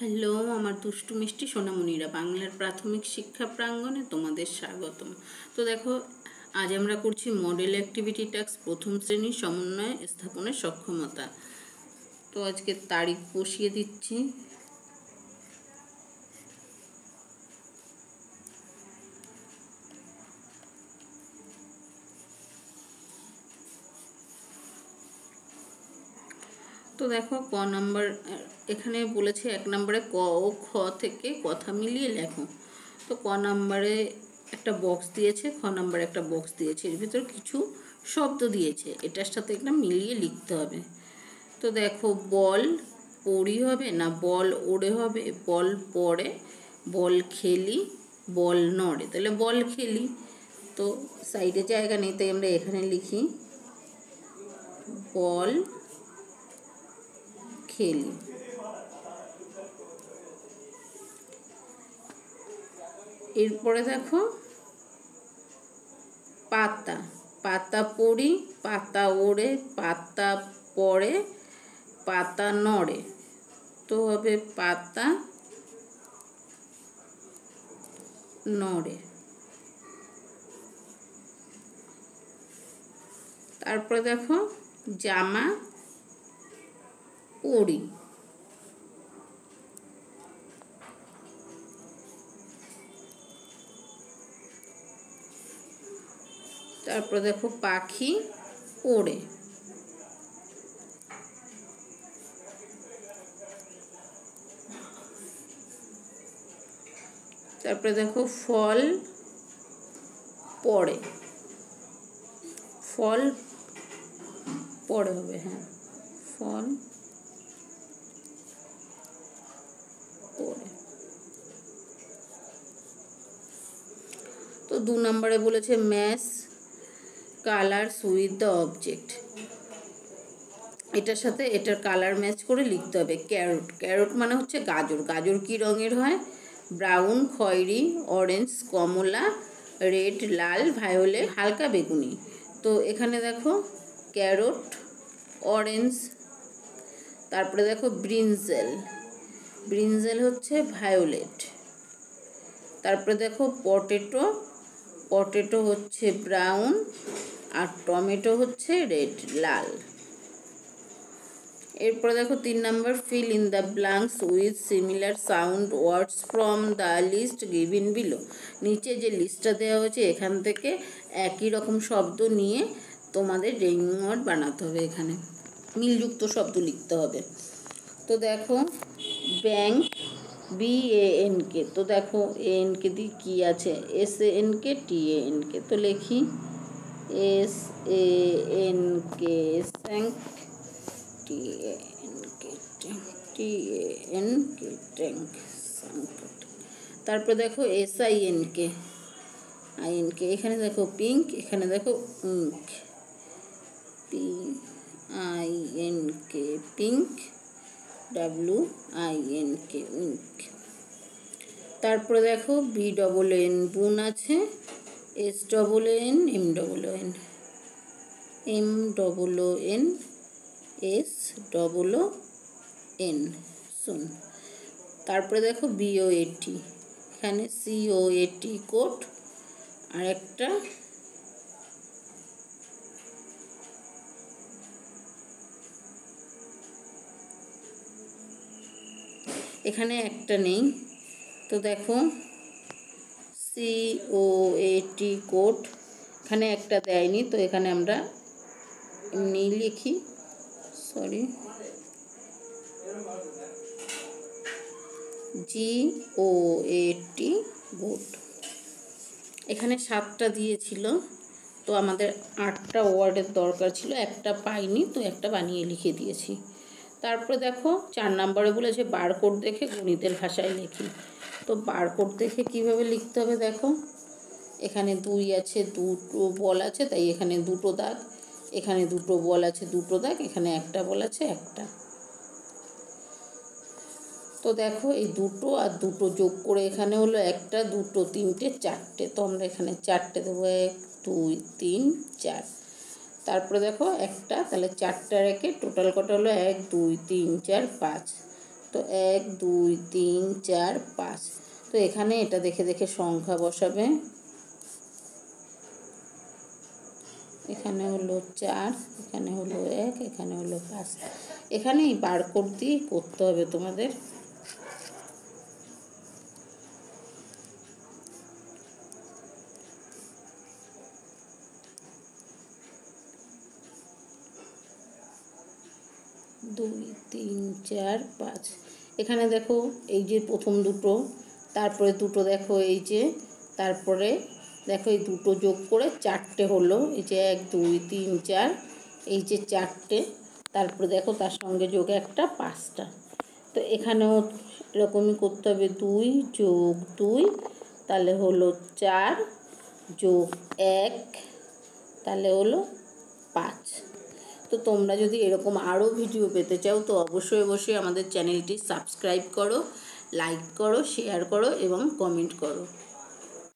Hello আমার দুষ্টু মিষ্টি সোনামণিরা, বাংলার প্রাথমিক শিক্ষা প্রাঙ্গণে তোমাদের স্বাগতম। তো দেখো, আজ আমরা করছি মডেল অ্যাক্টিভিটি টাস্ক প্রথম শ্রেণীর সমন্বয় স্থাপনের সক্ষমতা। তো আজকে তারিখ বসিয়ে দিচ্ছি। তো দেখো ক নাম্বার এখানে বলেছে, 1 নম্বরে ক ও খ থেকে কথা মিলিয়ে লেখো। তো ক নাম্বারে একটা বক্স দিয়েছে, খ নাম্বারে একটা বক্স দিয়েছে, এর ভিতর কিছু শব্দ দিয়েছে, এটার সাথে একটা মিলিয়ে লিখতে হবে। তো দেখো, বল পড়ি হবে না বল ওড়ে হবে, বল পড়ে, বল খেলি, বল নড়ে। তাহলে বল খেলি, তো সাইডে জায়গা নেই তাই আমরা এখানে লিখি বল খেলি। এরপরে দেখো পাতা, পাতা পড়ি, পাতা ওড়ে, পাতা পড়ে, পাতা নড়ে। তো হবে পাতা নড়ে। তারপরে দেখো জামা পরি, তারপরে দেখো পাখি ওড়ে। তারপরে দেখো ফল পড়ে, ফল পড়ে হবে, হ্যাঁ ফল পড়ে। তো 2 নম্বরে বলেছে match colours with the object, এটার সাথে এটার কালার ম্যাচ করে লিখতে হবে। ক্যারট, ক্যারট মানে হচ্ছে গাজর, গাজর কি রঙের হয়? ব্রাউন, খয়েরি, অরেঞ্জ, কমলা, রেড, লাল, ভায়োলেট, হালকা বেগুনি। তো এখানে দেখো ক্যারট অরেঞ্জ। তারপরে দেখো ব্রিনজেল, ব্রিনজেল হচ্ছে ভায়োলেট। তারপরে দেখো পটেটো, পটেটো হচ্ছে ব্রাউন, আর টমেটো হচ্ছে রেড লাল। এরপরে দেখো 3 নম্বর fill in the blanks with similar sound words from the list given below. নিচে যে লিস্টটা দেওয়া হয়েছে এখান থেকে একই রকম শব্দ নিয়ে তোমাদের রেইমিং ওয়ার্ড বানাতে হবে, এখানে মিলযুক্ত শব্দ লিখতে হবে। তো দেখো ব্যাংক, BANK, তো দেখো ANC দিয়ে কী আছে? SANK TANK, তো লিখি SANK স্যাঙ্ক, TANK ট্যাঙ্ক। তারপরে দেখো SINK, এখানে দেখো পিঙ্ক, এখানে দেখো ink, PINK pink, WINK Wynk. তারপরে দেখো BNN বুন আছে, SNN MNN SNN শুন। তারপরে দেখো BOAT, এখানে COAT কোট, আর একটা এখানে একটা নেই। তো দেখো COAT কোট, এখানে একটা দেয়নি, তো এখানে আমরা এমনি লিখি, সরি GOAT গোট। এখানে 7টা দিয়েছিল, তো আমাদের 8টা ওয়ার্ডের দরকার ছিল, একটা পাইনি, তো একটা বানিয়ে লিখে দিয়েছি। তারপরে দেখো 4 নম্বরে বলেছে বারকোড দেখে গণিতের ভাষায় লিখি। তো বারকোড দেখে কিভাবে লিখতে হবে দেখো, এখানে 2 আছে, 2টো বল আছে, তাই এখানে 2টো দাগ, এখানে 2টো বল আছে 2টো দাগ, এখানে একটা বল আছে একটা। তো দেখো এই 2টো আর 2টো যোগ করে এখানে হলো 1টা 2টো 3টে 4টে, তো আমরা এখানে 4টে দেবো, 1 2 3 4। তারপরে দেখো একটা, তাহলে 4টা রেখে টোটাল কটা হলো 1 2 3 4 5, তো 1 2 3 4 5। তো এখানে এটা দেখে দেখে সংখ্যা বসাবে। এখানে হলো 4, এখানে হলো 1, এখানে হলো 5। এখানেই বারকোড দিয়ে করতে হবে তোমাদের। দুই তিন চার পাঁচ। এখানে দেখো এই যে প্রথম দুটো, তারপরে দুটো দেখো এই যে, তারপরে দেখো এই দুটো যোগ করে 4টে হলো। এই যে 1 2 3 4, এই যে 4টে, তারপরে দেখো তার সঙ্গে যোগ একটা 5টা। তো এখানেও এরকমই করতে হবে, 2 যোগ 2 তাহলে হলো 4 যোগ 1 তাহলে হলো 5। তো তোমরা যদি এরকম আরও ভিডিও পেতে চাও তো অবশ্যই অবশ্যই আমাদের চ্যানেলটি সাবস্ক্রাইব করো, লাইক করো, শেয়ার করো এবং কমেন্ট করো।